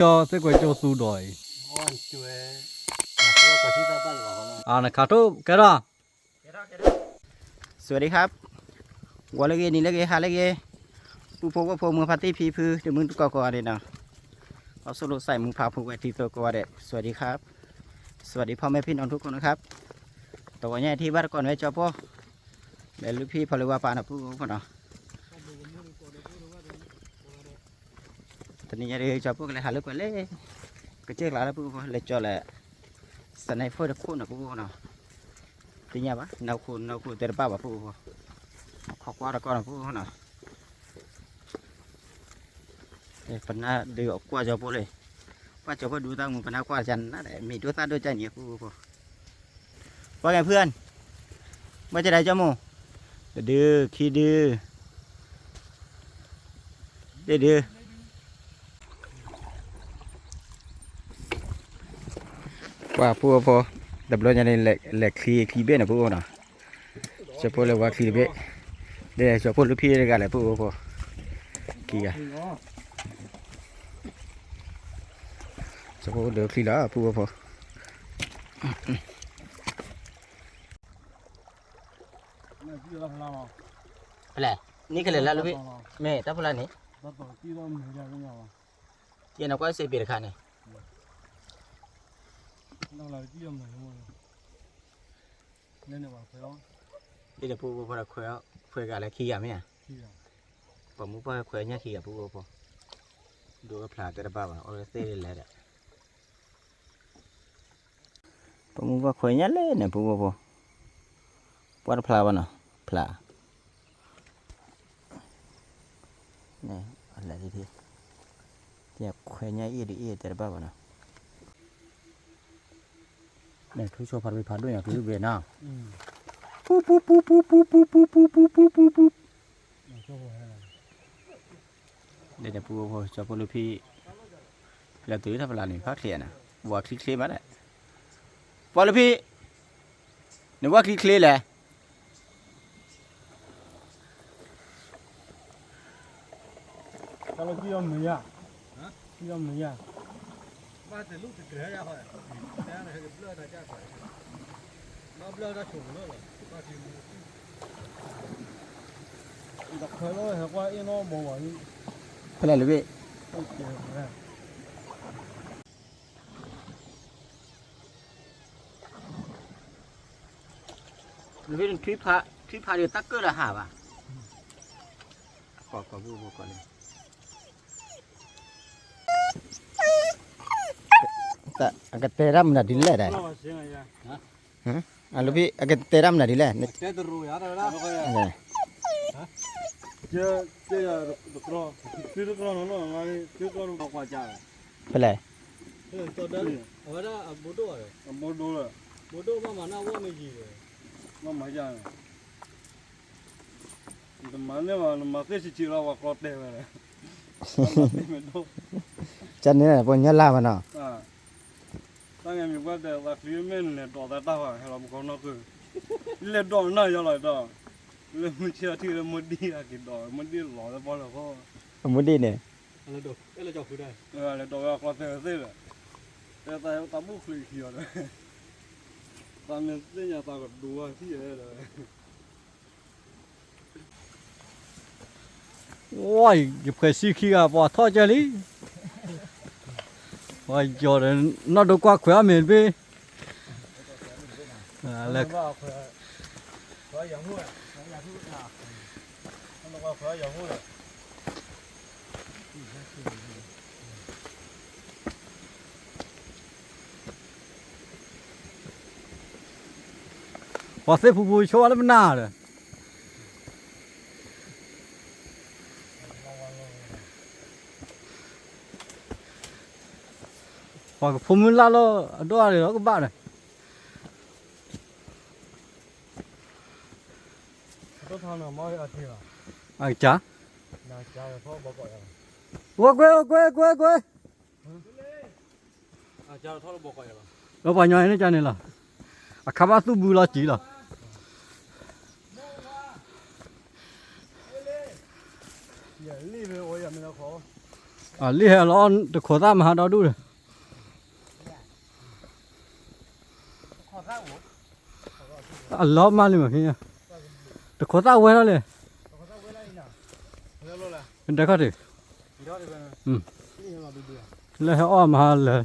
cho sẽ quay cho su đòi à khá tốt cái đó สวัสดีครับวัวเล็กนี่เล็กฮาเล็กผู้พกว่าพวกมือพัตตี้พีพื้นเดี๋ยวมึงตุกกอเด็ดนะเอาสรุปใส่มือพาผูกไว้ที่ตัวกอเด็ดสวัสดีครับสวัสดีพ่อแม่พี่น้องทุกคนนะครับตัวใหญ่ที่บ้านก่อนไว้เจ้าพ่อเดี๋ยวลูกพี่พลว่าปานะผู้คนเนาะตอนนี้ยังเรียกเจ้าพวกเลยหาลูกกันเลยก็เจ๊กหลายแล้วผู้เลยเจ้าแหละสไนเฟอร์ตะคุ่นนะผู้เนาะตีเนี้ยปะนาคูเตอร์ป้าปะผู้ขอกว่าตะกอนนะผู้เนาะปัญหาเดือดกว่าเจ้าพวกเลยว่าเจ้าพวกดูตั้งมึงปัญหากว่าจันนั่นแหละมีดูตาดูใจเนี่ยผู้ว่าไงเพื่อนว่าจะได้เจ้าโมดื้อขี้ดื้อดื้อว่าผู้พอดับรถยันเล็กขี้เบ้นะผู้เนาะเจ้าพวกเลยว่าขี้เบ้เดี๋ยวเจ้าพวกลูกพี่เลยกันแหละผู้พอขี้กันเจ้าพวกเดือดขี้แล้วผู้พออะไรนี่ก็เลยละลูกพี่แม่ตั้งพลังนี่เกี่ยนเอาไว้เสียเบียร์ขาเนี่ยนี่จะพูดพอเราคุยกันอะไรขี้กันไหมอ่ะผมมุกว่าคุยเนี่ยขี้กับพูดพอดูว่าพลาดแต่ละบ้าอ่ะโอ้ยเต้เลยแหละผมมุกว่าคุยเนี่ยเล่นเนี่ยพูดพอว่าพลาดวะเนาะพลาดนี่อะไรที่ที่คุยเนี่ยอีแต่ละบ้าอ่ะเนาะเนี่ยทุกโชว์พัดไปพัดด้วยอย่างที่เวียนน่ะปุ๊บเดี๋ยวปุ๊บพอจะพูดลูกพี่แล้วตื้อถ้าเวลาหนึ่งพักเสียนะว่าคลิกเคลียมาเลยพอลูกพี่หนึ่งว่าคลิกเคลียแหละkalau dia maya, dia maya. มาแต่ลูกจะเกลือยังไงแต่อะไรเบลอได้จ้ามาเบลอได้ฉุกเลยมาทีม Dak kalau hewa ini mau wani. พลังลูกพี่ลูกพี่คลิปพาเดือดตักเกอร์ละหาป่ะขอพูดก่อนเลยแต่อากาศเตรัมน่ะดีเลยได้ลูกพี่อากาศเตรัมน่ะดีเลยเนี่ย เจ้ารู้ยาอะไรล่ะ Dia ya dokro, dokro nono ngani, dokro bakwa aja. เป็นไร ตัวเดินเอาไว้ได้บูโต้เลย Modo lah, บูโต้มาหน้าว่าไม่จีเลย mama aja. Temannya mana makai si cila wakot deh mana. จันนี่ปนยันลามันเนาะ Ah, tanya mi buat deh, laki men le dua tahu, kalau bukan nak tu, le dua nak jalan dah. Le macam tu le mudi lagi dah, mudi law le boleh kau. มุดีเนี่ย อะไรดูเราจะคุยได้ Le dua wakot deh tu le. Tapi tamu klik dia le. Tapi ni tak ada dua sih le. ว้ายจะเคยซื้อขี้อ่ะพอทอดเจลี่ว้ายจอดนอดกว่าขวาเหม็นไปแล้ว Kau yang hu, yang hu lah. Kalau kau yang hu lah. พอเสพผู้ชัวร์แล้วมันน่าเลยพอผมมันลาแล้วด้วยอะไรแล้วก็บ้าเลย Kau tahu nama mai ada lah. ไอ้จ้า Nak cakap kau bawa ya. วัวกล้วย Ah, cakap kau bawa ya. เราไปยังไงนี่จ้าเนี่ยล่ะขับมาสู้บูรอจีล่ะ Ya, ini be 我也没有考。厉害了，这扩大嘛，到度了。 ล้อมาเลยมั้งพี่แต่ขอตาไว้แล้วเลยเป็นได้ก็ดิแล้วให้อ้อมมาเลย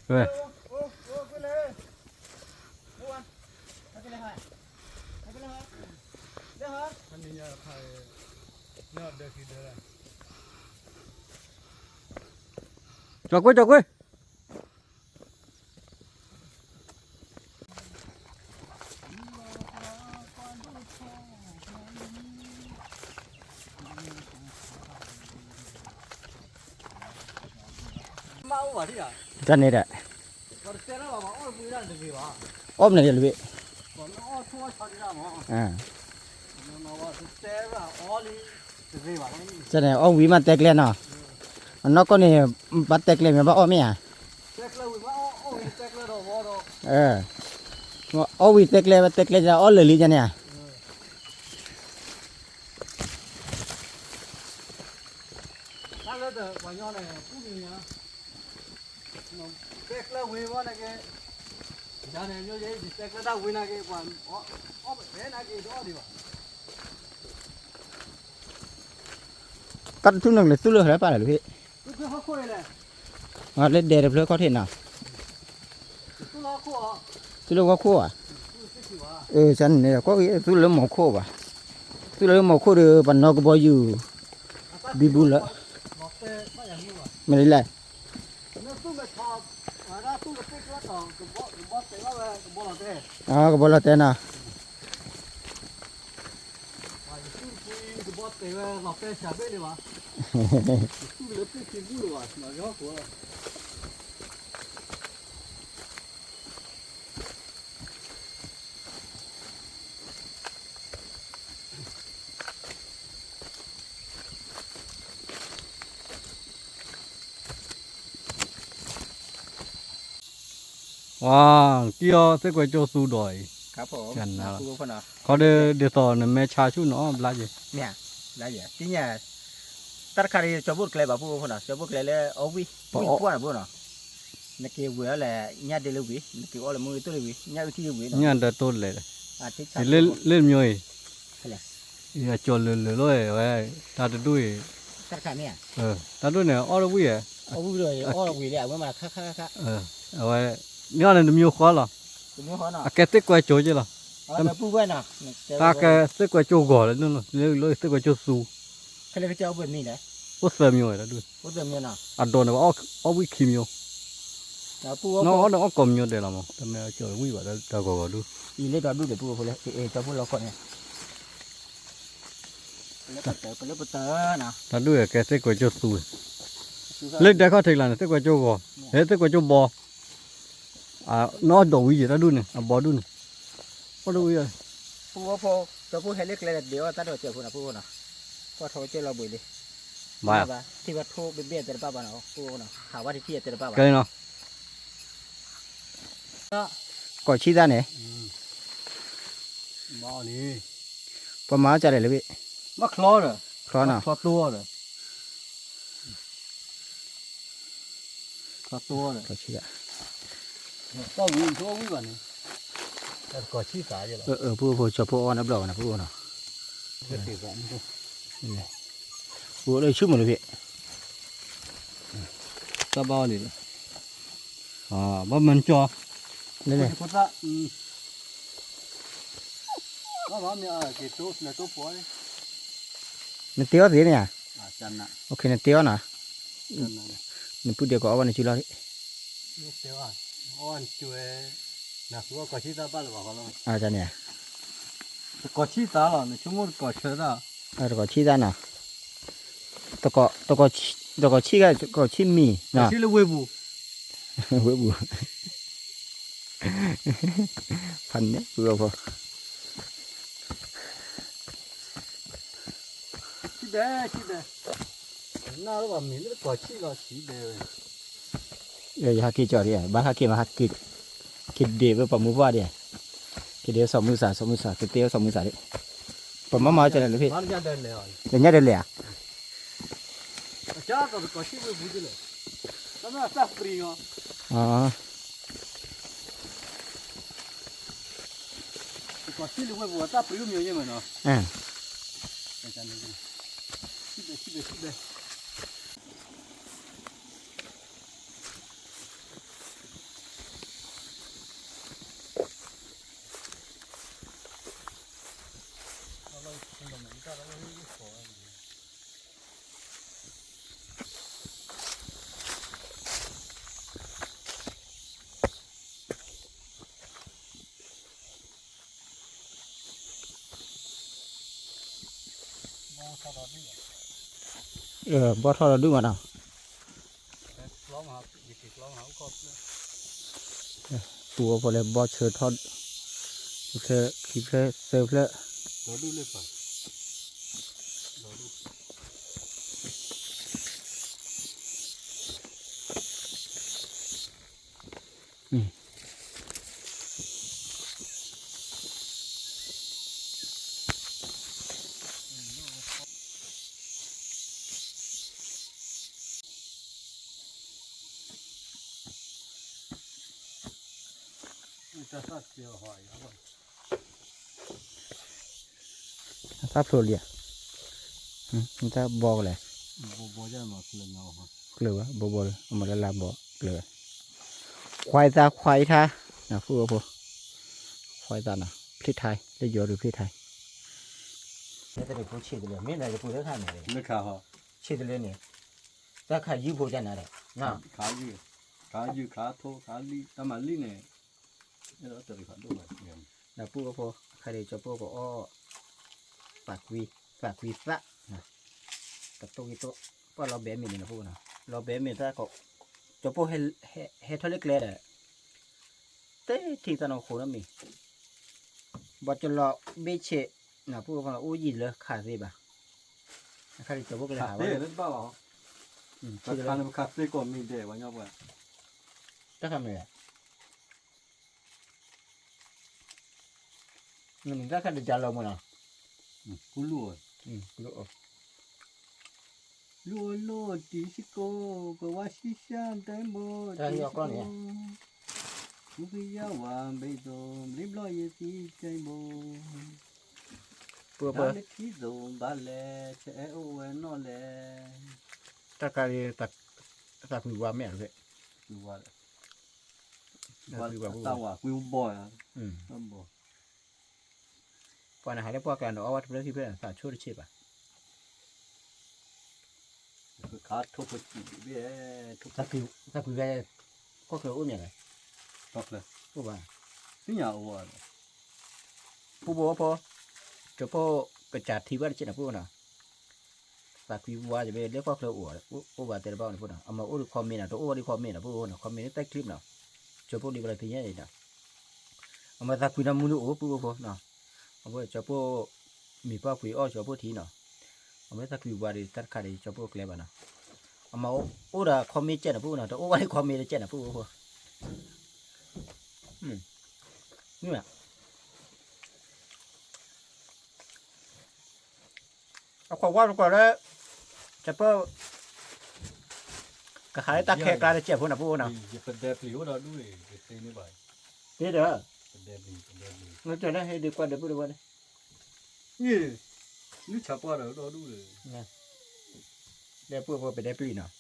เว้ยจอกไว้จอกไว้ cho nên đấy ôm này được bị à cho này ông quý mà tẹt lên à nó có này bắt tẹt lên mà bắt ôm à ông quý tẹt lên ra ôm lười cho nè cắt chút nữa là chút nữa phải phải làพี่à lên đề được nữa có thể nào chút nữa có khô à chân này có cái chút nữa màu khô à chút nữa màu khô được bằng nó có bao nhiêu bị bùn lắm mình đi lại à có bao nhiêu tiền à wow kia sẽ quay cho su đồi ครับผม กันนะ ผู้คนอ่ะ เขาเดี๋ยวต่อเนี่ยแม่ชาชูเนาะบลาเจ เนี่ยได้เหรอที่เนี่ยตัดขารีจะพูดอะไรบ้างผู้คนอ่ะจะพูดอะไรเลยเอาวิพูดพูดอะไรพูดเนาะนักเกี่ยวอะไรเนี่ยเดลิวินักเกี่ยวอะไรมือตัววิเนี่ยวิธีวิเนาะ เนี่ยเดี๋ยวต้นเลย อาทิตย์ เล่นมวย อะไร อย่าจนเลยเลยเว้ยตาด้วย ตัดขาเนี่ย ตาด้วยเนี่ยอ้อวิ่ง เอาวิเลยเอาวิเลยเอาไว้มาค่ะ เอาไว้เนี่ยเนี่ยมีข้อหรอ คุณไม่ขอเนาะ แกเต็กไว้โจจีหรอ เอาแต่ผู้ไว้เนาะ ตาแกเต็กไว้โจก่อนเลยนู่นเลยเต็กไว้โจสู เขาเลยจะเอาแบบนี้เลย ก็เสริมอยู่แล้วด้วย พูดแบบนี้เนาะ อัดโดนว่าอ้อวิ่งคิมอยู่ แล้วผู้ น้องอ้อกลมอยู่เดี๋ยวเราแต่แม่เจอวิ่งแบบตาก่อนดู อีเล็กเราดูเดี๋ยวผู้คนเลยจะพูดเราคนเนี่ยแล้วก็เต๋อแล้วก็เต๋อเนาะ ตาด้วยแกเต็กไว้โจสูเล็กได้ก็ถึงแล้วเต็กไว้โจก่อนเฮ้เต็กไว้โจบอน้องดอกวิ่งตาด้วยเนี่ยบอดูเนี่ยบอดูวิ่ง ผู้พอจะพูดให้เล็กเลยเดี๋ยวตัดเจอผู้นะผู้นะก็โทรเจอเราบ่อยเลย มา ที่ว่าโทรเบี้ยแต่ละป้าเนาะผู้นะหาว่าที่แต่ละป้า ไกลเนาะ ก่อชี้ด้านไหน มานี่ ประมาณจะอะไรเลยพี่ มาคลอเลย คลอน่ะ คลอตัวเลยคลอตัวเลย ก่อชี้อ่ะ ต้องวิ่งตัววิ่งก่อนนี่แต่ก่อชี้สายเลย ผู้จะผู้อ่อนนับดอกนะผู้เนาะ เด็กๆกัน ผู้เลยชื่อหมดเลยพี่ ตาบ้าเลยบ้ามันจ่อ นี่เลย กูตาบ้ามีอะไรกี่ตัวเนี่ยตัวป่วย นี่เตี้ยสิเนี่ย จันนะ โอเคนี่เตี้ยนะ จันนะ นี่พูดเดียวก็เอาวันนี้ชิลล์ นี่เสียวอ่อนช่วยนะคือว่าก่อชี้ตาบ้าหรือเปล่าเขาลอง อาจารย์เนี่ย ก่อชี้ตาหรอเนี่ยชั่วโมงก่อเชื้อละ ก่อชี้ด้านน่ะตัวก่อชี้ก็ก่อชี้มี ก่อ นะ ชี้เลยเว้ยบู เว้ยบัวพันเนี่ยบัวพอ ชี้เด้น่ารู้ว่ามีนี่ก่อชี้ก็ชี้เด้ ฮักกี้จอดเนี่ยบ้านฮักกี้มาฮักกี้คิดเดียวไปประมูลว่าเนี่ย cái điều sáu mươi sáu cái tiêu 60 ดิผมมาจะเลยพี่ มาเนี่ยเดินเลยอ่ะ เดี๋ยวนี้เดี๋ยวเลยอ่ะ จ้าตัวก็ชิบะบุญเลยแล้วมันสับปรีงอ่ะ อ๋อ ก็ชิบะบุญสับปรีมีอยู่มั้ยเนาะ อ่า จังๆนี่ชิบะบอทอเราดูมาเนาะ ล้อมหาดิกล้อมหาก็ ตัวพอเลยบอเชิดทอดเธอคิดเพื่อเซิร์ฟเลย เราดูเลยป่ะเราดู จะสักเกี่ยวหอยครับ ถ้าโผล่เลยมันจะบอกเลย บ่จะมาคือเงาฮะ เกลือบ่บ่มันละลาบ่เกลือควายตาควายท่านะพูดว่าพูดควายตานะพริกไทยได้เยอะหรือพริกไทยนี่แต่เด็กพูดชีดเลยไม่ไหนจะพูดได้ขนาดไหน นึกข่าวฮะ ชีดเลยเนี่ยแต่ขายืดพูดจะไหนเลยนะ ขายืดขาโทขาลีตามาลีเนี่ยนี่เราจะไปขัดด้วยเนี่ย นะพูดว่าพูดใครจะพูดก็อ้อปากวีซะนะกับตัวกี่ตัวเพราะเราเบะมีนะพูดนะเราเบะมีถ้าก็จะพูดให้ทะเลเกลือเลยเต้ที่ตอนเราโคน้ำมีบัดจนเราเบะเชะนะพูดว่าโอ้ยินเลยขาดสิบ่ะใครจะพูดเลย ขา หา เต้ ว่า หรือเปล่า ชีดเลย การขาเต้ก็มีเดวันยอบว่า จะทำยังไงนี่มึงก็แค่จะเราหมดเนาะ กูรู้ รู้ รู้ดิสิโก้ก็ว่าชิชันแต่โมกูพิยาวันไปโดมริบลอยตีใจโบ เพื่อ ดาเล็กที่โดมบาเล่เชอโอเวนอเล่ ถ้าการตักมีว่าแม่เลย กูว่าตาว่ากูบ่อยอ่ะบ่ พอนะหายได้พอกันเอาวัดเรื่องที่เพื่อนสาช่วยชีพอ่ะ ขาทุบจีเบ้ทุบ ถ้าคือได้ก็คืออุ้มอย่างไร ตอกเลย ผู้ว่า สิยาว่า ผู้บอกว่าพอจะพอกระจาดที่ว่าจะน่ะผู้น่ะถ้าคือว่าจะไปเรียกก็คืออ้วนผู้ว่าแต่ละบ้านผู้น่ะเอามาอุ้มคอมเมนต์น่ะตัวอ้วนที่คอมเมนต์น่ะผู้น่ะคอมเมนต์ใต้คลิปน่ะจะพวกนี้อะไรที่เนี่ยน่ะเอามาถ้าคุยน้ำมือโอ้ผู้ว่าพอน่ะเอาไว้จะพวกมีป้าคุยอ้อจะพวกทีน่ะเอาไว้ถ้าคุยว่าดีตัดขาดจะพวกเกลียบน่ะเอามาอุ้มคอมเมนต์เจ้าน่ะผู้น่ะตัวอ้วนที่คอมเมนต์เจ้าน่ะผู้ว่านี่แหละเอาความว่าก่อนแล้วจะเพิ่มกระขายตาแขกกลายเป็นเจ็บพวกน่ะพวกน่ะ อย่าเป็นเดปลิวเราด้วยเต้นี่บ่อย นี่เด้อ เป็นเดปลิว งั้นจะได้ให้ดีกว่าเดี๋ยวพูดว่า นี่นี่ชับว่าเราด้วย เดี๋ยวพูดว่าเป็นได้ปีเนาะ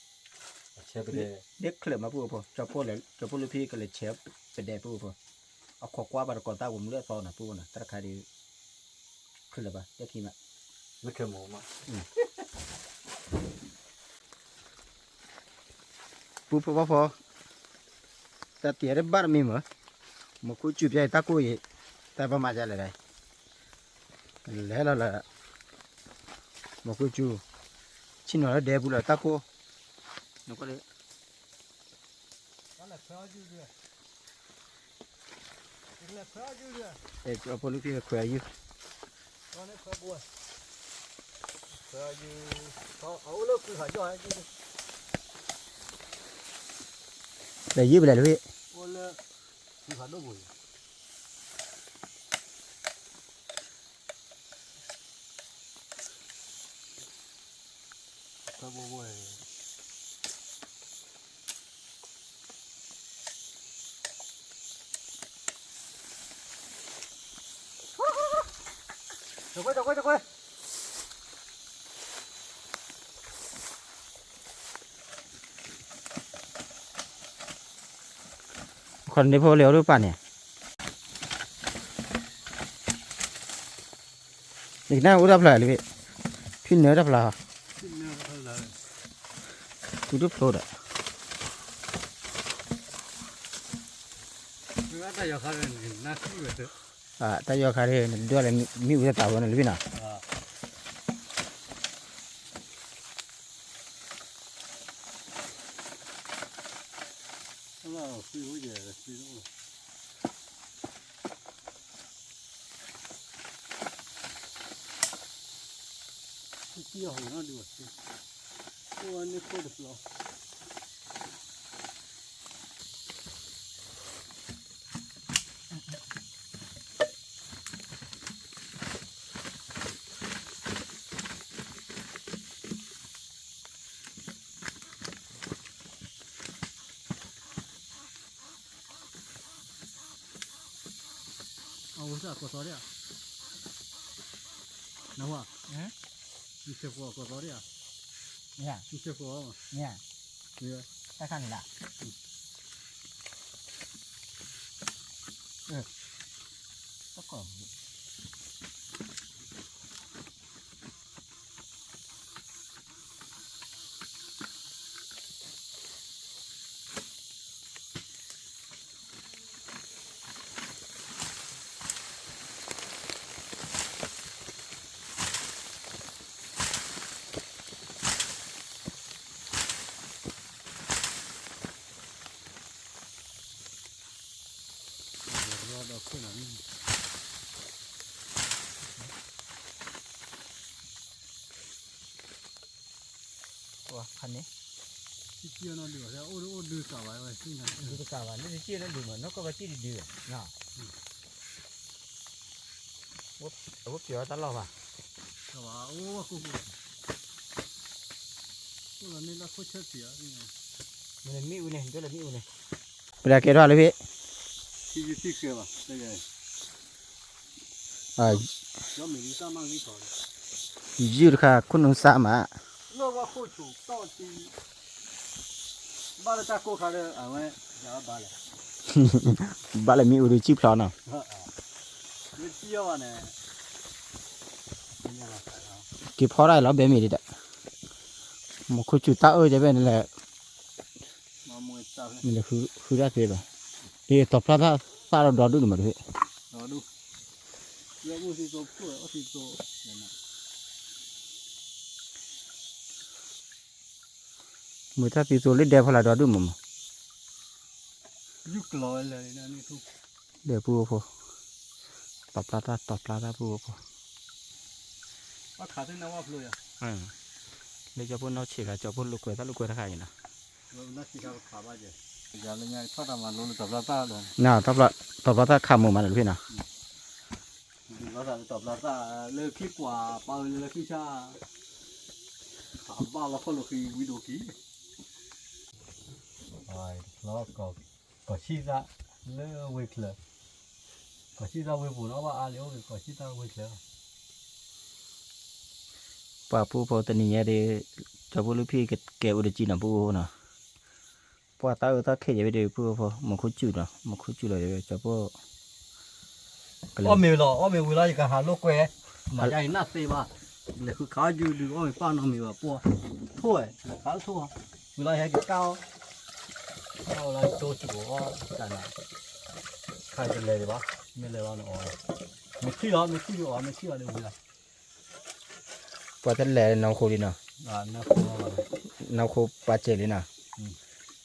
เชฟไปเลย เด็กเคลื่อนมาพูดพอจะพูดเลยจะพูดลูกพี่ก็เลยเชฟเป็นได้พูดพอเอาขอกว่าบารก่อนตาผมเลือดตอนน่ะพูดน่ะตาขายดีขึ้นเลยปะเด็กขี้มา ไม่เคยมองมา พูดพอแต่เตี๋ยได้บ้านมีมั้ยมาคุยจุบใหญ่ตาคุยแต่ประมาณจะอะไรแล้วละมาคุยจูชินว่าเดี๋ยวพูดละตาคุนึกว่าเลย นั่นแหละพระยูเรือนั่นแหละพระยูเรือ เอ๊ะเอาพอลูกพี่ก็คุยอยู่ นั่นแหละพระบัวพระยูเอาเลิกคือหายย่อยจริง ได้ยืมไปเลยลูกพี่ โอ้เลิกคือหายด้วยบุญ ก็บ่อยจะไปคนได้พอเร็วหรือเปล่าเนี่ยอีกหน้าอุดับเลยเลยพี่เนื้อดับละ ที่เนี่ยเท่าไหร่ อุดับโผล่อะ ไม่ว่าแต่อยากอะไรนี่น่าขี้เวท แต่ยอคาเร่ด้วยอะไรมีอุดับตาวันเลยพี่น่ะ 那水果节，水果。这好像的我去，我那扣的不老。我是过早的，那话，你吃过过早的啊？ เนี่ย 你吃过吗？ เนี่ย 对。 ได้ขั้นนี่ละก็ก่อน 到困难。ตัวคันนี้ ที่เกี่ยวนั่นดีกว่าโอ้ดูสาวไว้ที่นั่น ดูกาวันนี่ที่นั่นดูเหมือนนกกระจิตดีเนาะวุบเสียวตลอดป่ะ สาวโอ้กูนี่ละโคตรเสียนี่ มันมีอุเนี่ยเดี๋ยวมีอุเนี่ยเวลาเกี่ยวอะไรพี่ ที่เกี่ยวป่ะ对不对？要每年上班一考的。ยืดค่ะคุณนุสามา 那我后头到底把它再过开了，俺们也要把了。 บ้านเลยมีอุดจีพลานะ 你只要呢，เก็บพอได้แล้วเบมีดิดะมันคุยจุดตาจะเป็นอะไร มาโมยตาเลย นี่แหละคือได้เป็นป่ะเดี๋ยวตบพลาดซาเราดอดูหน่อยพี่ รอดูเดี๋ยวกูสิตัวผู้เอาสิตัวนั่นน่ะ มือถ้าตีตัวเล็กเดียวพลาดอดูมั้ง ยุกลอยเลยนะนี่ทุก เดี๋ยวพูดพอตบพลาดพูดพอ ว่าขาถึงน้ำว่าพลุยอ่ะ เดี๋ยวจะพูดน้องเชี่ยจะพูดลูกเกยถ้าลูกเกยถ้าใครนะ เรานักที่เขาขาบ้าเจ้อย่าเลยไงทอดมาลงตบลาตาเลย น่าตบพลาดขาหมูมันเลยพี่นะ เราจะตบลาตาเลิกคลิปกว่าเปล่าเลิกคลิปชาขาบ้าเราคนเราคือวิดีโอกี้ไอ้เราก็ชี้ซะเลิกเวกเลยก็ชี้ซะเวกบุญเอาว่าอาเลี้ยวก็ชี้ซะเวกเลย ป้าผู้พอตอนนี้เดี๋ยวจะพูดลูกพี่เก็บอุดจีนผู้นะป้าตาเขยจะไปเดี๋ยวผู้พอมันคุยจุดนะมันคุยจุดเลยจะพูด อ้อมีหรออ้อมีเวลาจะหาลูกแกมาใหญ่น่าเสียบ้าเลยคือขาอยู่ดูอ้อมีป้าน้องมีว่าปัวถ้วยขาถ้วยเวลาให้กินข้าวอะไรโตจิ๋วกันนะใครจะเลยบ้าไม่เลยว่าหนูไม่ขี้หรอไม่ขี้อยู่ไม่ขี้อะไรเวลา ป้าจะแหล่น้องโคดีนะ น่าปัว น้องโคปลาเจลินะ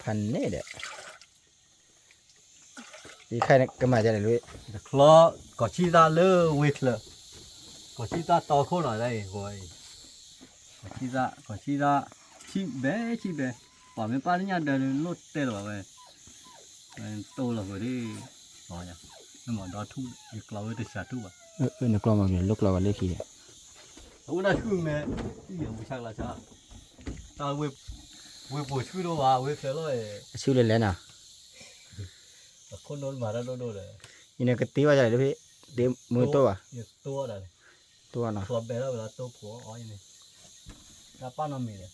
พันนี่เด็กอีใครเนี่ยก็มาจะได้รู้ คลอก็ชี้ตาเลือเวกเลยก็ชี้ตาต่อโคหน่อยได้โว้ยก็ชี้ตาชี้เบ้ป่าไม่ป้าเนี่ยเดินรถเตะหรอเว้ยโตแล้วก็ได้อ๋อเนี่ยนั่นหมอดอทุ่งอีกเราได้ชาทุ่งอ่ะ นึกลองมาเนี่ยลูกเราก็เล็กขี้ โอ้น่าชื่อแม่ที่ยังไม่ชักละชา ta we bổ chui đâu à we phải rồi အရှုလေးလဲနော် con nó mà ra đâu đâu đấy ဒီနေ့ကတိဝါကြတယ်ဖေဒီမွေတော့ပါ to đấy တော့နော် to bé là to của oi này ta pa nó mì đấy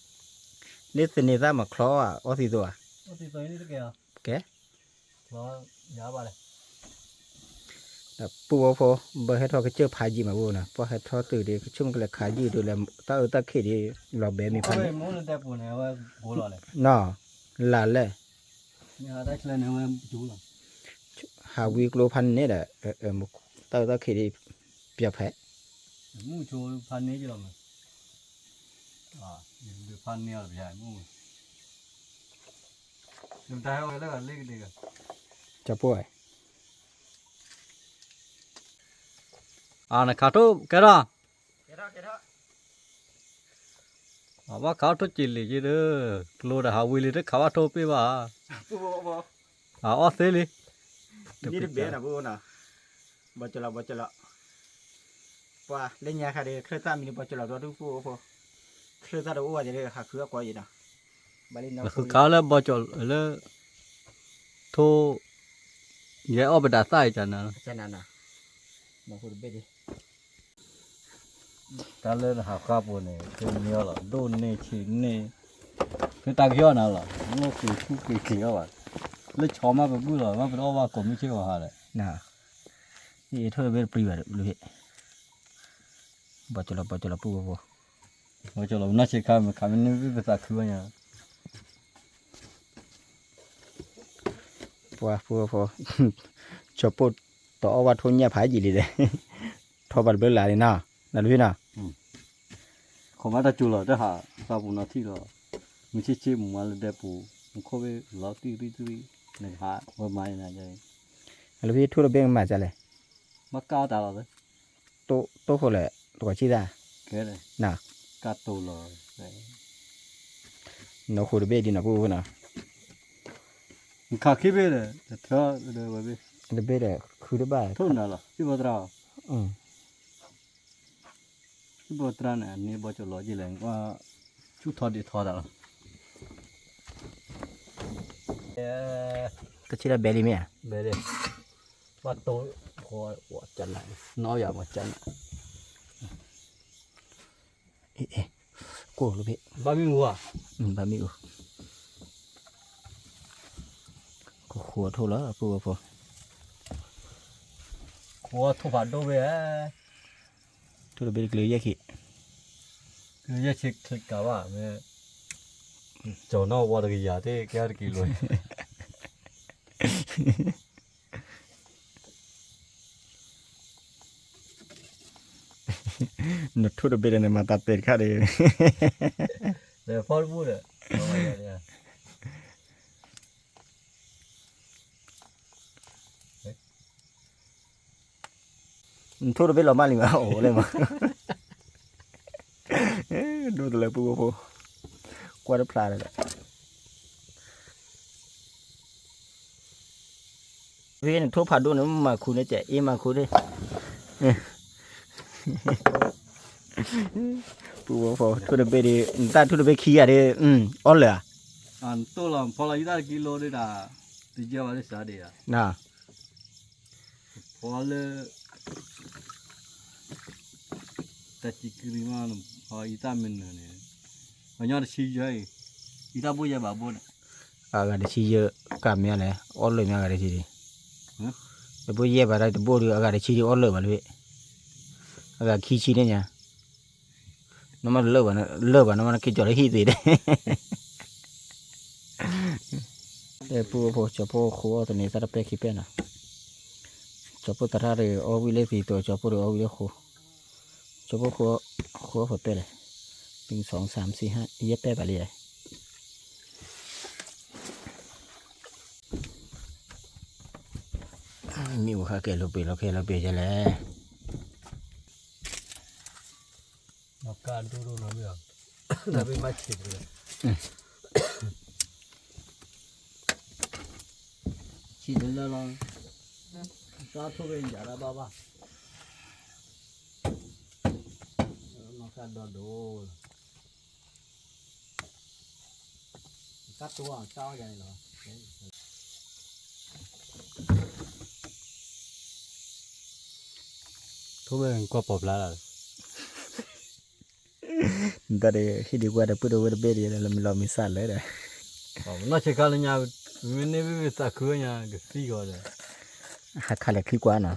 နေ့စနေသားမှာခလောอ่ะအော်စီတော့ nó thì tới đây kìa ကဲ nó giá bà này ပူဘောဖောဘဟက်ထောကချဖာကြီးမှာဘူးနော်ပဟက်ထောတူဒီချုံကလေးခါကြီးတို့လည်းတာခေဒီလောဘဲမီဖာနေ ôi muốn lên đây bùn này ôi bố lò này နော်လာလဲ nhà đây lên này ôi chú là ဟာဝီကလိုဖန်နေတဲ့တာခေဒီပြဖက် mu chú phan này chứ làm à được phan này là dài mu chúng ta ôi là lấy cái gì จะป่วย à này khát thôi cái đó เจ้าเจ้า à bác khát thôi chỉ lấy gì đó lô đã hao lấy đấy khát thôi bị bà ปูบ่ à ở thế đi นี่เบ้นะปูนะบ่จะละว่าเล่นยาค่ะเด้เครือตามีบ่จะละตัวทุกปูบ่เครือตาดูว่าจะได้หาเครือกว่าอยู่นะบาลิน là cứ khát là bao giờ là thôi vậy ở bên đá sai chẳng nào ฉะนั้นน่ะบ่ฮู้เบ้ดิ ta lên hào khát bùn này cái nhiều là đôn này chín này cái ta kia nào là nó kỳ các bạn lấy chó mà bự rồi mà nó vào cổng chưa vào hà đấy น่ะนี่เธอเบ้ปรีบ่รู้เฮ็ดบ่จะละปูบ่ mà cho là nó chỉ khai mà khai mình biết ta khứa nha ว่าปูบ่ จบปุ๊บต่อว่าทุนเนี่ยผาจีเลยเด้ทอบัดเบิ่หลายน่ะนั่นพี่น่ะ không phải ta chủ là đó hả ta bùn nó thi rồi mình chỉ mà là đẹp bù mình không biết lót tí này hả vừa mai này vậy แล้วพี่ทุรเบ่งมาจะเลย mắc cao ta rồi đấy โตโหแหละตัวชี้ได้ cái này น่ะ cá tù rồi đấy เนาะโหเบ่ดีน่ะปูน่ะ mình khá khí biết đấy theo được rồi biết แล้วเบ่ได้คือได้บ่า thôi nào là chứ bao trao อืม chứ bao trao nàyนี่bao giờ lo gì lại qua chút thọ đi thọ đó ก็ชี้ได้เบลีแม่ về đi bắt tối khỏi của chân lại nói giờ mà chân เอ๊ะกูรู้พี่ bao nhiêu mùa บะมีอูก็ขัวโทแล้วปูบ่พอ của thu hoạch đâu về ทุรเบ่เกลือแยกขี้ cứ như chỉ cả bạn mẹ chỗ nó qua được cái giá thế kéo được cái lối นทุรเบ่เนี่ยมาตัดเป็ดค่าเด้ để phơi bút đấy không phải vậy ทุรเบ่เรามาลิมาโอ้เลยมาดูตัวเลยปูบ่พอกว่าได้พลาดเลยพี่นี่ทั่วผ่าดูนี่มาคูนี่แจอีมาคูดิปูบ่พอทุรเบ่ดิตาทุรเบ่ขี้อ่ะดิอ๋อเหรอ à tôi làm phơi là ít kilo đấy là thì giờ vào đây sao đấy à น่ะ phơi là ta chỉ cứ đi mà phơi ít mình này ở nhà chỉ chơi ít bữa giờ bảo bữa อากาศชี้เยอะกามเนี่ยแหละอ๋อเลยมีอากาศชี้ดิแต่บ่เย่บ่ได้แต่บ่ดูอากาศชี้ดิอ๋อเลยบ่เลยอากาศขี้ชี้เนี่ยน้ำมันเลิกบ่น้ำมันคิดจ่อเลยขี้ติเด้ปูพอจะพอขัวตัวนี้ซะเป็กขี้เป็นน่ะจะพอตระเรอวิเลสิตัวจะพออวิเลขัวจะพอขัวพอเตเลย1 2 3 4 5เย็บแป๊บไปเลยมีหัวเกลือปีเราจะแล้ว nó can tôi đâu nó được là bên mắt thịt rồi chỉ đến là ra thôi bên giả là ba nó can đòn đồ cắt tua cho vậy rồi thôi bây qua bọc lá rồi แต่เดี๋ยวที่ดีกว่าเดี๋ยวพูดเอาไว้เดี๋ยวเดี๋ยวเราไม่สั่นเลยเด้อ nó chỉ có là nhà mình nên biết ta cứ nhà cái phi gọi là หักขาเล็กขี้กว่าเนาะ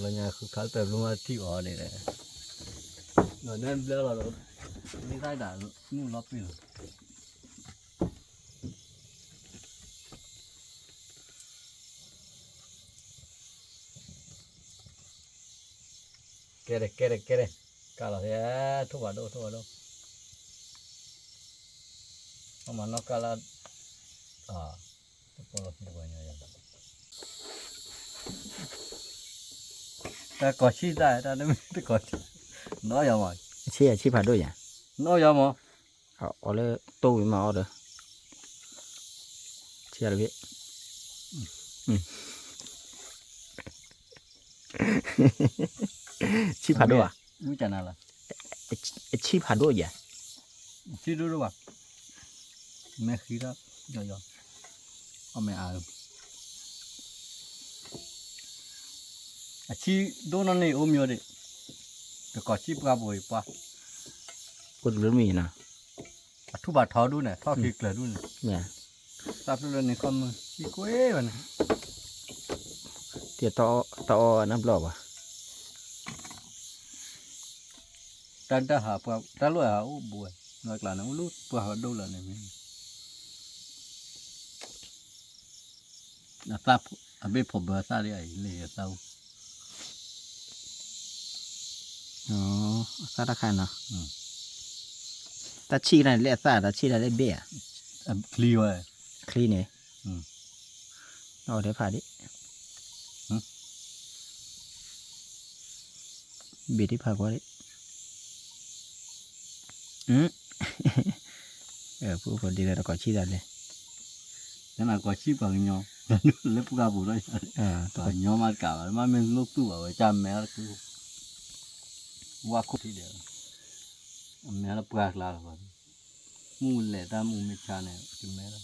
là nhà cứ khá tập luôn mà thi gọi này này rồi nên bây giờ là đi tay đã nu lót pin cái đây cả là thế thu vào đâu mà nó cả là tôi có được bao nhiêu ta có chi ra ta nó mới có nói gì mà ชี้ผ่าด้วยอย่าง nói gì mà เอาเลยตู้มาเอาเด้อชี้อะไรพี่ชี้ผ่าด้วยอ่ะ vui chả nào là ชี้ผ่าด้วยอย่าง chi đôi đâu à mẹ khí đó rồi mẹ chi đôi nó này ôm nhiều đi được có chi qua bồi qua กูจะรู้มีนะ thu bà tháo đôi này tháo thịt là đôi này เนี่ย tập lên này con chi quế mà này เดี๋ยวต่อน้ำรอบอ่ะ tan ta hả ta luôn hả ô bùi rồi là nó lút bùi hả đâu là này mình là ta ở bên phòng bờ xa đi ấy lề sau อ๋อซาตะคันเนาะตาชี้นั่นเรียกซาตาชี้นั่นเรียกเบี้ย clear rồi คลีเนี่ยเอาเดี๋ยวผ่าดิเบียดที่ผ่ากว่าดิผู้คนดีเลยเราก็ชี้ได้เลย cái nào có chip bằng nhau lớp ga bù đấy toàn nhau mà cả mà mình lúc tu ở cha mẹ cứ qua cút thì được mẹ nó bạc là rồi mua lẻ ta mua mít cha này cái mẹ đó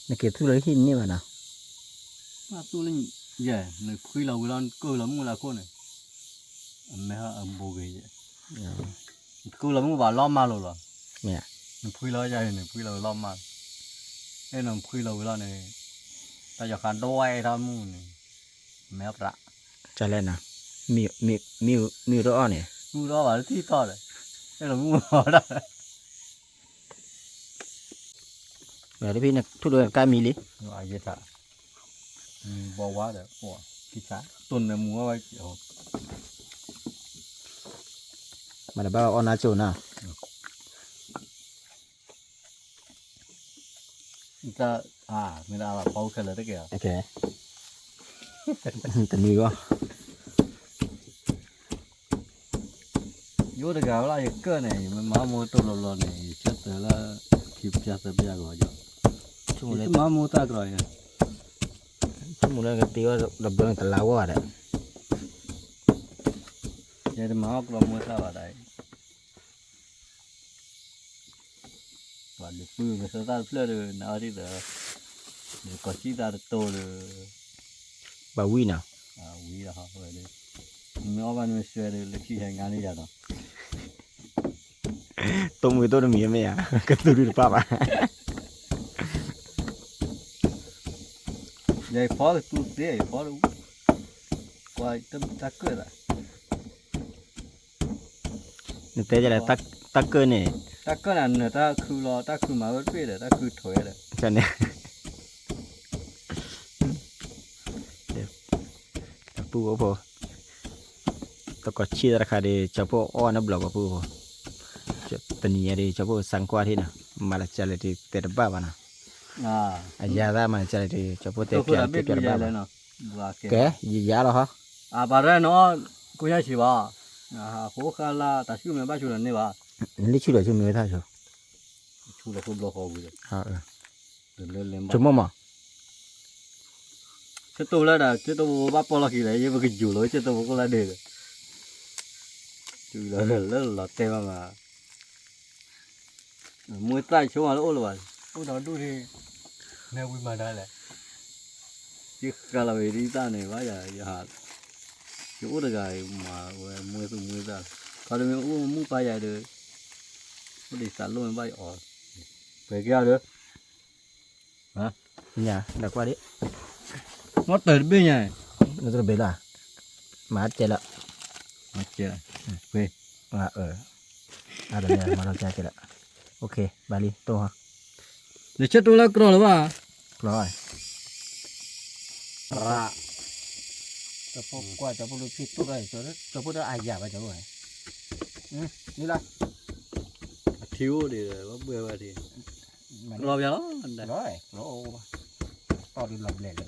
ในเกตุเลยหินนี่วะนะ mà tu lên giờ này khui lâu lần cơ lắm mua là cô này mẹ ở bù cái vậy cơ lắm mua vào lo mà rồi เนี่ย khui lâu giờ này khui lâu lo mà cái nó khui lâu lần này ta giờ khán đôi ta mua này mẹ bạc จะเล่นนะมีรถอ้อเนี่ย mua đó vàoที่to rồi cái là mua đó เดี๋ยวพี่เนี่ยทุกเดือนใกล้มีลิ ai vậy ta bỏ quá rồi bỏ cái chả tuần này mua vậy kiểu มันจะบ้าอ้อนาโจนะ ta người ta là bao cái là thế kìa โอเคแต่มีก็ vô được gạo là cái cơ này mà mua tôi lò này chết tới là kịp chết tới bây giờ rồi ชั่วโมงเลย mà mua ta rồi ชั่วโมงเลยก็ตีว่าดับเบิลแต่ลาวว่าแหละ vậy thì mà học là mua ta vào đây và được bự cái số ta phơi rồi nào đi được để có chi ta được to rồi บาวีนะ quý là họ rồi đấy nó ban mới xuôi được là khi hành ăn đi ra đó ตัวมือตัวมีไหมอ่ะก็ตัวดูป้าป่ะ vậy phó cái tu thế phó đâu qua tâm ta cười là นี่เตะจะได้ตักเกินเนี่ย ta cười là người ta cứ lo ta cứ mà vẫn biết là ta cứ thổi là ใช่เนี่ยปูก็พอตัวก็ชี้ราคาดีเฉพาะอ้อนับหลอกปูพอจะตันนี้ดีเฉพาะสังกัดที่น่ะมาละจะเลยที่เตะบ้าบ้านะอาญาได้มาจะเลยที่เฉพาะเตะเปียเตะบ้าบ้าแกยี่ยาหรอฮะ bà ra nó cũng như chị bà khó khăn là ta chú mình bắt chú lần này bà นี่ชื่ออะไรชื่อมือท่าชัว chú là không lo khó rồi lên lên ชั่วโมงมั้ง chứ tôi là đã chứ tôi bắt bao là kỳ đấy nhưng mà cái chủ lối chứ tôi cũng là để chú là tem mà มวยใต้ชัวร์แล้วโอ้ละวันโอ้เราดูดิแนววิมานได้แหละยี่กาลาเวรีตาเนี่ยว่าอย่าหาอยู่อุดกายมามวยสู้มวยตาเขาเลยโอ้มุ่งไปใหญ่เลยไม่ได้สารลงไปออกไปแก้วเด้อฮะ nhà đặc qua đi งดเติร์ดบี้ไง nó rất là bể là mà chết là มาเจอไป à à đây là mà nó chết là ok bà đi tô hả เดี๋ยวเช็ดตัวแล้วกรอหรือว่า rồi ระ cho phụ qua cho phụ được fit tốt rồi cho phụ được ai giả vào cho rồi đi là ทิวดิเลยว่าเบื่อว่าทีกรอบยังแล้วอันใด rồi nó to đi lầm lẻ rồi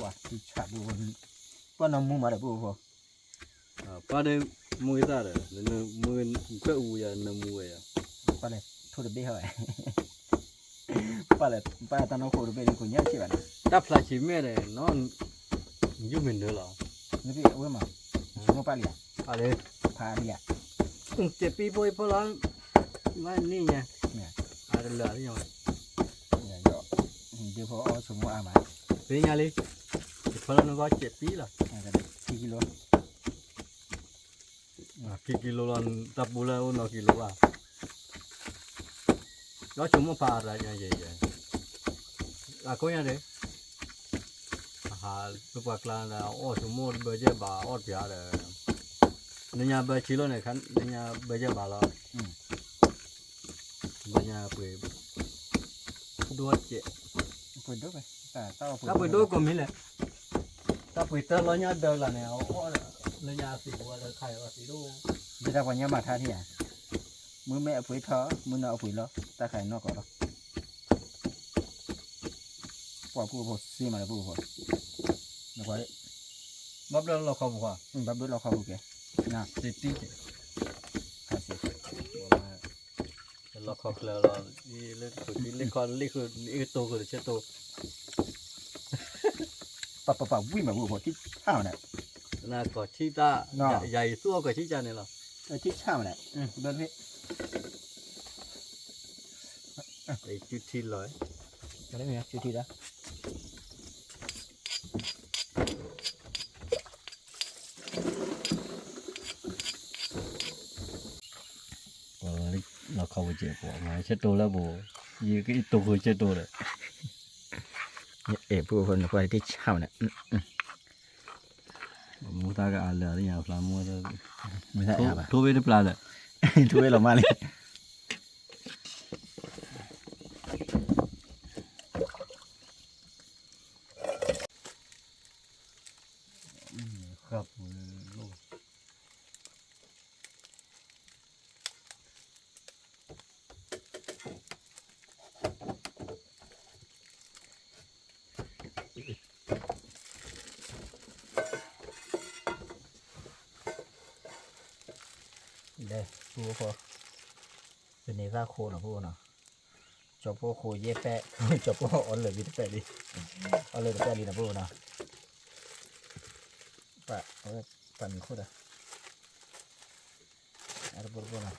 wow thì chả buồn con nó mua mà được buồn không ป้าได้มวยตาเลยเนี่ยมวยเพื่ออูอย่าเนี่ยมวยอ่ะ con này thôi được biết rồi ba là tao nó khổ được biết đi cùng nhau chị bạn ถ้าพลาชิเม่เลยน้องยุ่งเหมือนเดิมหรอ nó bị ôi mà chúng nó ba liền อะไร phá liền เจ็บปีป่วยเพราะร้อนว่านี่ไง nè อะไรเหลือที่ยัง nè rõ điều phó ở số mua à mà เป็นไงเลยเพราะร้อนก็เจ็บปีละ cái này 10 kg กี่กิโลร้อนตับบุระอุ่นกี่โลอ่ะก็ชุ่มพาอะไรอย่างเงี้ยก็ยังเด้หาลูกปลากลางแล้วโอ้ชุ่มเบอร์เจ็บบาอดเปียเลยเนี่ยเบอร์ชิโลเนี่ยคันเนี่ยเบอร์เจ็บบาแล้วเนี่ยไปดูเจ็บ quên đốt rồi taoถ้าไปดูก็มีแหละถ้าไปเตอร์แล้วเนี่ยเดินละเนี่ยโอ้เลยเนี่ยสิว่าเลยใครว่าสิดู bây giờ còn nhau mà tha thì à mưa mẹ phơi thó mưa nọ phơi lo ta khai nó có đó quả phụ phụ xí mà là phụ phụ nó quá đấy บับเดินเราเข้าบ่ว่า bắp đốt lo không kìa nè สิตี้เจ็บ khai xí เราเข้าแล้วเราอีเล่นคือเล่นคอนเล่นคืออีโตคือเชโต pa vui mà phụ phụ thích sao này น่าก็ชีตาใหญ่ตัวก็ชีจานนี่ล่ะ thích sao này đơn vị ไอ้จุดที่ร้อย cái đấy mình chưa thi đó เราเข้าไปเจ็บปวดมาเชโตแล้วบ่ยีก็อีโตคือเชโตเลย phụ phụ nó quá thích sao này มูตาก็อ่านแล้วนี่ปลามัว mới thấy à bà โทรไปได้ปลาเลย thôi là mà đi ครับลูก đây phụ phụ bên này ra khô nó phụ nó cho phụ khô dễ pẹ cho phụ ổn lời bị pẹ đi ổn lời pẹ đi là phụ nó bạn phần khô đây ada phụ phụ nó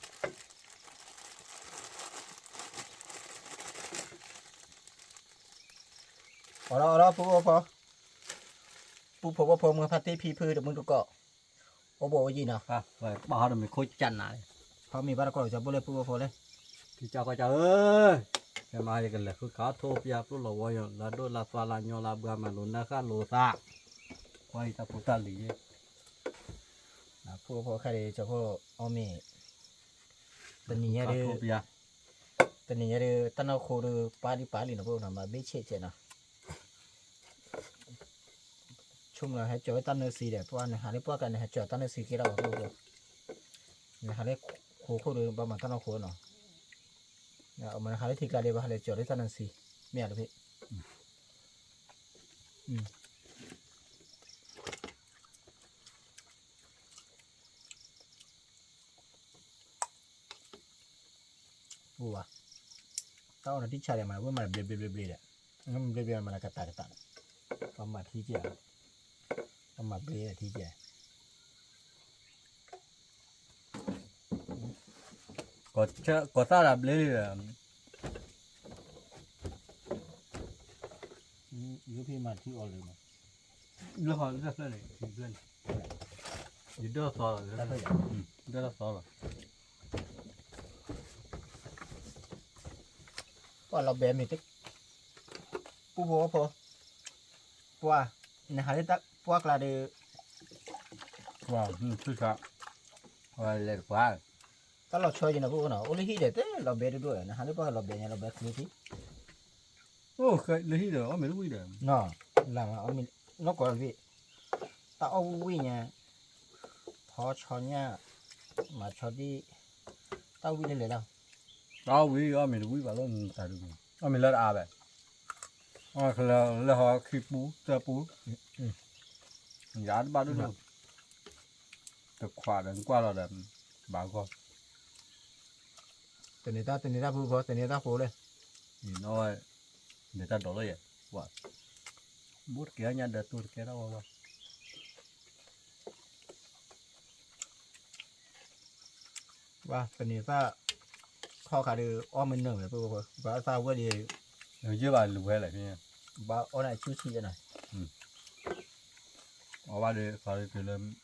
ở đó phụ phụมือพัดที่พีพืชเดี๋ยวมึงดูเกาะโอ้โหยี่เนาะ ครับไปบ้าเดี๋ยวมันโคตรจันนะ พอมีบ้านก็จะบุเล่ปูโฟเลย ที่เจ้าก็จะเอ้ยแค่มาอย่างกันเลยคือขาโทบยาปุ๊บเราว่าอย่างลาโดลาฟาลาโยลาบกามาลุนนะข้าโลซาควายตาปุตตาลี ปูโฟใครจะพอเอามีตันนี้ ขา เดือ โทบยา ตันนี้เดือตันเอาโคเดือปาลีนะพวกนั้นมาเบี้ยเช่นะชุ่มเลยให้จ่อยตันเนื้อสีเดี๋ยวพวกนั้นหาได้พวกกันให้จ่อยตันเนื้อสีกี่เราพวกเนี่ยหาได้โคเดือบางมันตันเอาโคเนาะเนี่ยเอามันหาได้ทีการเดียวหาได้จ่อยได้ตันเนื้อสีไม่เอาเลยพี่บัวเต้าหน้าที่ชาเดียมาว่ามันเบลเนี่ยงั้นมันเบลมันกระต่ายประมาทที่เจ้าประมาทเบลที่เจ้า có ta làm lấy là ยูพี่มาที่ออเลยมั้ง nó họ rất là này lên gì đó to rồi đó đó là to rồi ว่าเราแบนมีติ๊กปูบัวพอปัวนะฮะนี่ตักปัวกลาเด wow thứ sao rồi lên quá ก็เราช่วยกันนะพวกเราโอ้ยฮีเด็ดเราแบนด้วยนะฮะนี่ปัวเราแบนเนี่ยเราแบนคือที่ ô cái lấy được ó mấy đuôi được เนาะหลังเอามีนกกว่าพี่ตาเอาวิ่งเนี่ยพอชอนเนี่ยมาชอดีตาวิ่งได้เลยแล้ว tao với ó mấy đuôi vào luôn tại được ó mấy lợn à vậy ó là họ khi bú chờ bú giá ba đứa luôn thực khóa đến qua là đầm bảo con ตัวนี้ตาพูพอตัวนี้ตาพูเลย thì nó người ta đổ lên vậy bút kia nhà đợt tôi kia đâu mà ว่าตัวนี้ตาข้อขาดืออ้อมมันหนึ่งเลยพวกว่าตาว่าดี nếu chưa bà lùi lại nha ว่าอ้อไหนชูชีกันหน่อย ở ba đi phải từ lên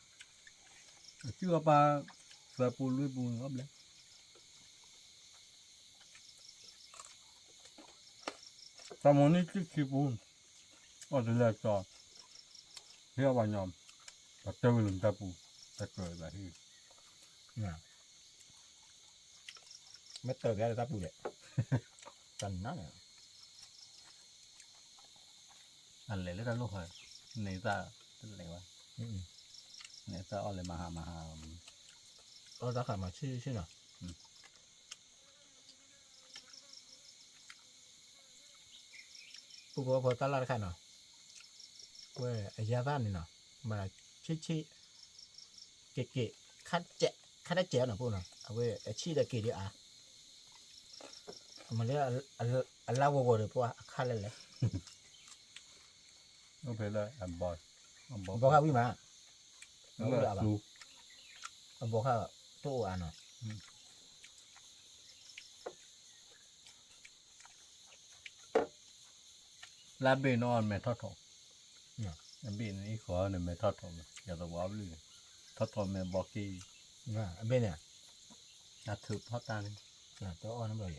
chưa ba và bù lùi bù ngấp lên sao muốn đi chứ khi bù ở đây là trò theo bà nhòm và chơi lần ta bù ta cười là hi ไม่เติร์กแล้วตาพูเลยกันนั่นเนี่ย anh lấy ra lúc rồi này ta tức là quá này ta ở lại mà hà เราจะขับมาชื่อหน่อยปุ๊บพอตลาดขันเนาะเว้ยไอ้ยาด้านนี่เนาะมาชี้เก๋คัดเจ๊คัดได้เจ๊เนาะพวกเนาะเอาเว้ยไอ้ชี้ได้เก๋ดีอ่ะมันเรียกอะไรวะเลยพวกคัดเลย nó phải là ăn bò บอกข้าวิ่งมา nó là lù บอกข้าตู้อ่านเนาะ lá bê nó ăn mẹ thoát thổ bê nó ít khó này mẹ thoát thổ giờ tao bỏ lư thoát thổ mẹ bỏ kia เบนเนี่ย là thử thoát ta đi ตัวอ่อนน้ำเลย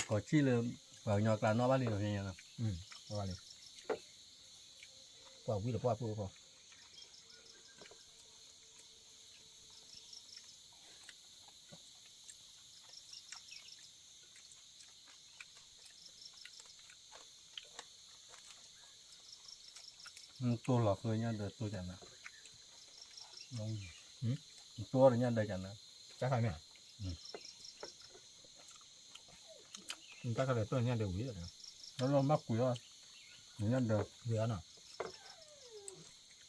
có chi là vào nhỏ là nó bắt đi rồi nhỉ nào ว่าเลยว่าวิ่งหรือว่าพูดพอ tôi là khơi nhá được tôi chẳng nào tôi là nhá đây chẳng nào จะใครเนี่ยจะใครตัวนี้เดี๋ยววิ่งเลย nó mắc quý rồi nhá được เหลือเนาะ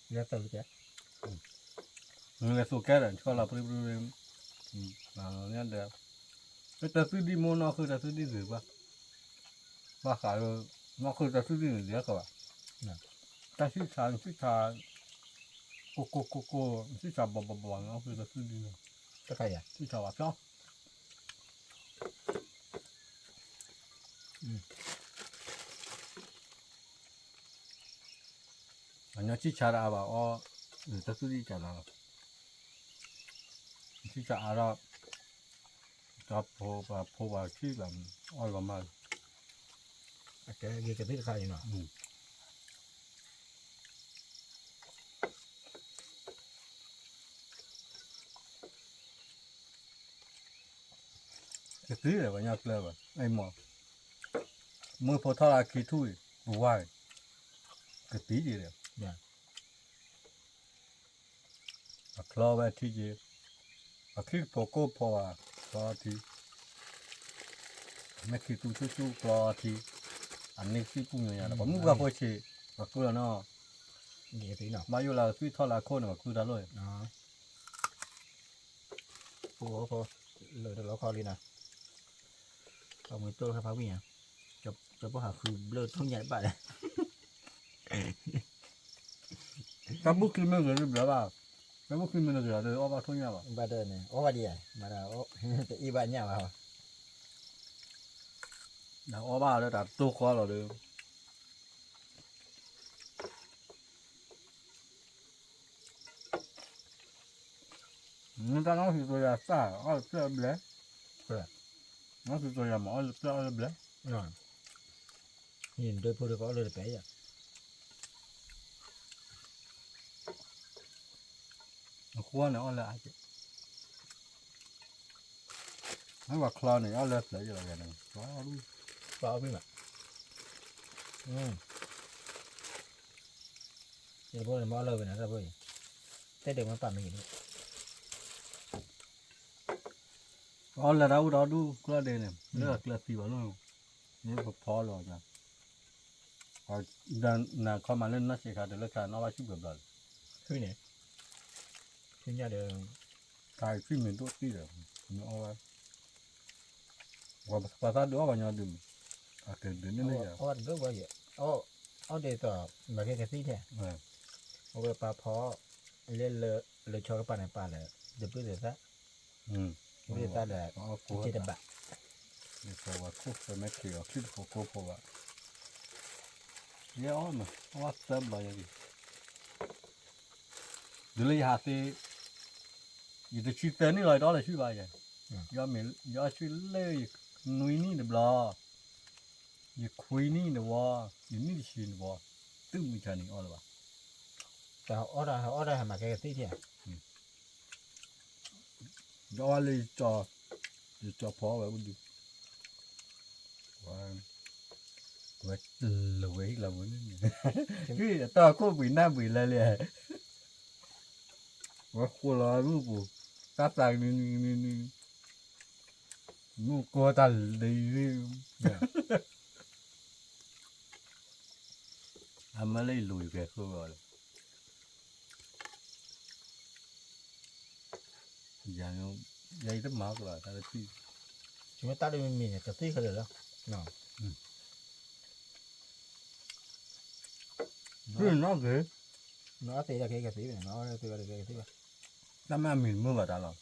เหลือเติมแก người là số cái đấy cho là bự là nhá được cái ta cứ đi mua nó cứ ta cứ đi rửa ba khá rồi nó cứ ta cứ đi rửa các bạn ta xí xà cô xí xà bò nó cứ ta cứ đi จะใครอ่ะ xí xà bò chó nó chỉ trả ra bảo người ta cứ đi trả ra chỉ trả ra cho phô vào chỉ làm oi vào mà แกเกี่ยวกับที่ใครเนาะ cái tí này vào nhà kia vào ai mò mưa phô thao là khí thui hoài cái tí gì đấy à klo về thì gì à khi phô cô phô à klo thì mấy khi tu chú klo thì anh ấy khi cũng nhiều nhà có mua gặp với chị và cứ là nó เกี่ยวกับที่เนาะ mà yêu là khi thao là khôn mà cứ đã rồi อ๋อพูดพอเลยเดี๋ยวเราคอลีนะ เอามือตัวครับพี่เนี่ยจะพวกหาคือเลือดทุ่งใหญ่บ้าเลย ถ้าบุกขึ้นมาเกิดหรือเปล่าถ้าบุกขึ้นมาเกิดเดี๋ยวเอาไปทุ่งยาป่ะ บ้าเดินเนี่ยโอ้บ้าดีอ่ะมาแล้วโอ้แต่อีบ้านเนี่ยมาเหรอ เดี๋ยวเอาไปแล้วแต่ตัวคอเราเดี๋ยวนี่ตอนนั้นคือตัวยาซ่าเอาเสื้อเบลนั่นคือตัวยาหมอเอาเสื้อเบล นอนนี่โดยพูดก็เลยไปอ่ะ ขั้วเนี่ยเอาเลยอาจจะไม่ว่าคลาเนี่ยเอาเลยเลยอะไรกันว้าวดู ก็เอาไปแบบเดี๋ยวพวกนี้มาเอาเลยไปนะครับพวกนี้แต่เด็กมันปั่นไม่กิน เอาเลยเราดูคลาเดเนี่ยเลือกคลาสีบ้างนี่ก็พอแล้วจ้ะเอาดันน่ะเข้ามาเล่นนักเสียขาเดี๋ยวเลิกการเอาไว้ชุบแบบนั้น คือเนี่ยคือเนี่ยเดี๋ยว กายขึ้นเป็นตัวตีเลยนี่เอาไว้ว่าภาษาดูว่าอย่างเดิมอาเกิดเดือนนี้เนี่ย เอาเรื่องว่าเยอะเอาเดี๋ยวต่อมาแค่ซี่เนี่ยเอาไปปลาเพาะเล่นเลยชอกับปลาในปลาเลยเดี๋ยวเพื่อเดี๋ยวซะเดี๋ยวซะเลย เอาโค้ด เจ็ดบาท นี่เพราะว่าคุกเป็นไม่เกี่ยวคิดโค้ดเพราะว่าเยอะอ่ะมั้งว่าเติมอะไรอย่างนี้เดี๋ยวเลยหาสิยี่จะชื่อเต้นนี่เลยđó làชื่ออะไรdo mình doชื่อเลยนุ้ยนี่เดี๋ยวรอยี่คุยนี่เดี๋ยวว่ายี่นี่ชื่อเดี๋ยวว่าตึ้งมีชานี่อ๋อหรือเปล่า แต่เอาได้มาแค่ซี่เนี่ย doเลยจอพอไว้บุญดูว่าไว้là buồnนี่คือต่อคู่ปีหน้าปีอะไรเลยว่าคู่รอรูปปุ๊ตัดจากนี่นูกลัวตันเลยทำมาเลยลุยแกคู่ก่อนอย่างใหญ่ตั้งมากเลยแต่ละที่ chúng ta đây mình cáiซี่เขาเลยแล้วเนาะ คือน้องเก๋ nó thì là cáiซี่này nó từ cáiซี่ ถ้าแม่มีมือว่าตาหรอ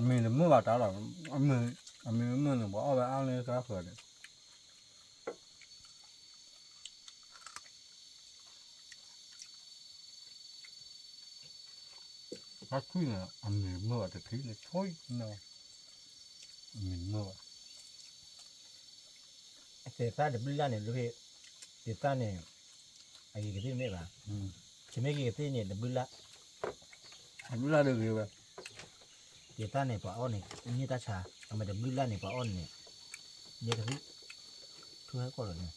มีมือว่าตาหรอมีมือหนึ่งบอกเอาไปเอาเลยก็เกิดถ้าคุยเนี่ยมีมือว่าจะคิดเลยช่วยเนาะมีมือว่า thì ta được bữa này lúc thì ta này cáiซี่này bà chỉ mấy cáiซี่này được bữaรู้ละเรื่องอะไร thì ta này bỏ on này như ta trà mà được bữa này bỏ on này như cáiซี่thứ hết còn rồi này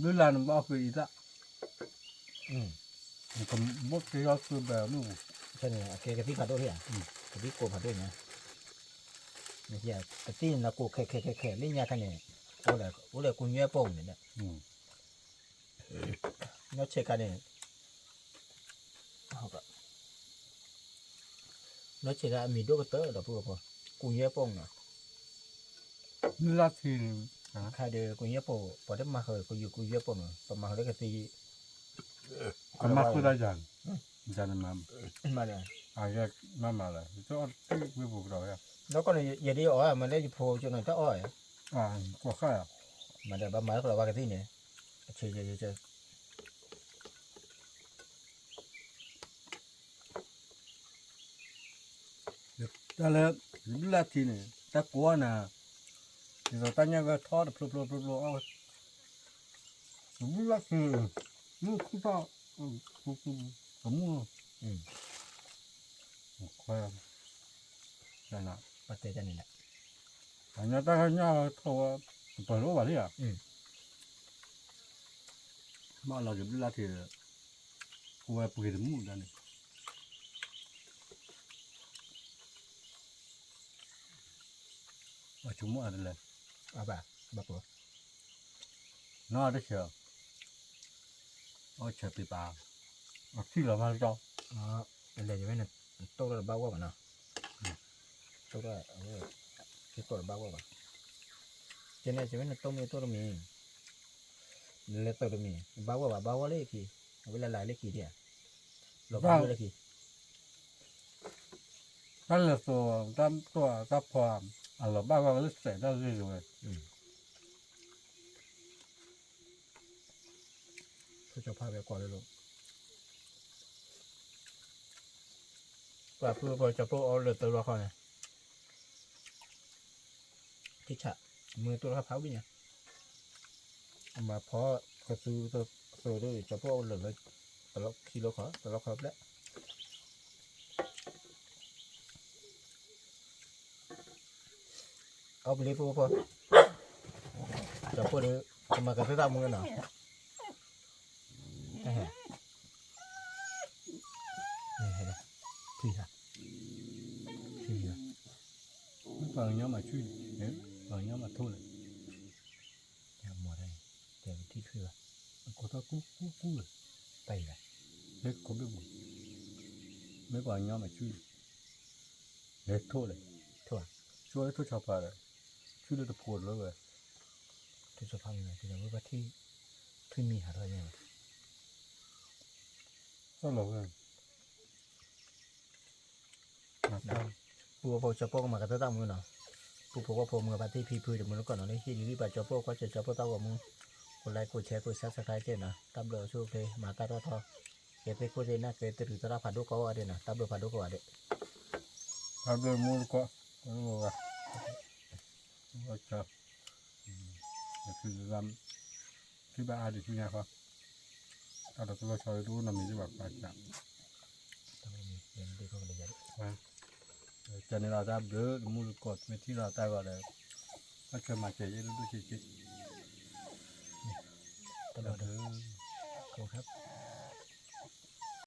รู้ละนึกว่าคืออีละมันก็มดที่เขาคือแบบนู้น cho nên cáiซี่phạt đôi à cáiซี่cổ phạt đôi nhá này kia cáiซี่là cổ khè lên nhà cái này ô là cùng nhớ bông này nó chơi cái này nó chỉ là mì đốt tớ là vừa vừa cùng nhớ bông nè รู้ละที khai được cùng nhớ bông bỏ đất mà hơi cùng nhớ bông rồi mà hơi cái gì ก็มาคุยได้จังจันมา mà này แยกมาเลยจะตีไม่บุกเราอ่ะ nó còn giờ đi ở mà lấy phô cho nó tớ ỏi กว่าข้าอ่ะ mà để ba má là ba cái gì này chơi แต่แล้วรู้ละทีเนี่ยแต่กลัวนะที่เราตั้งยังก็ทอดพลุเอารู้ละทีนู่นคือเปล่าผมค่อยนั่นแหละ bắt tay chân này nè อันนี้ตั้งยังโทรเปิดรู้ว่าที่อ่ะมาเราจะรู้ละทีกูไปเปิดมุ่งกันนี่ว่าชุ่มอะไรเลย à bà bữa nó đã chờ ôi chờ bị bà khi là bao cho để cho mấy này tôi là bao qua mà nào ตัวละที่ตัวบ้าว่าเจนเนี่ยจะเป็นตัวมีเลตตัวมีบ้าว่าเลยกี่เวลาหลายเลยกี่เดียเราบ้าเลยกี่ นั่นแหละตัวก็พอเราบ้าว่าเสร็จแล้วเลยเขาจะพาไปก่อนเลยลูกว่าเพื่อพอจะพวกเอาเลยตัวเขาเนี่ยที่ฉะมือตัวเขาเผาบิเนี่ยมาพอเขาซื้อตัวด้วยจะพวกเอาเลยตลอดกิโลเขาตลอดครับแล้วเอาไปเลยพวกพอจะพวกเดี๋ยวมากระตุ้นตามมือหน่อยนี่ที่ค่ะbằng nhau mà chui đấy bằng nhau mà thôi lại mùa đây để thi thừa có ta cú rồi tay này đấy có biết buồn mấy bằng nhau mà chui đấy thôi lại chui thôi chọc vào đấy chui được phụt luôn rồi tôi cho phong này thì là mới thi mi hả thôi nha sao lâu rồiปูพอจะพวกมากระตุ้นตามมือหน่อยปูพวกว่าพอมือปาร์ตี้พีพื้นเดี๋ยวมือก่อนหน่อยที่อยู่ที่ปัจจุบันก็จะพวกเต้ากับมือกดไลค์กดแชร์กดซับสไครต์เจ้านะตับเดือดช่วยเลยมาตาทอเกิดไปกดเจน่าเกิดตื่นตาผัดดูเขาอะไรนะตับเดือดผัดดูเขาอะไร Ada mulu kok, wah, baca, itu dalam tiba ada di sini apa? Ada tulis soal itu namanya juga baca. Jadi rata ber mulu kok, mesti rata ada. Macam macam itu sih.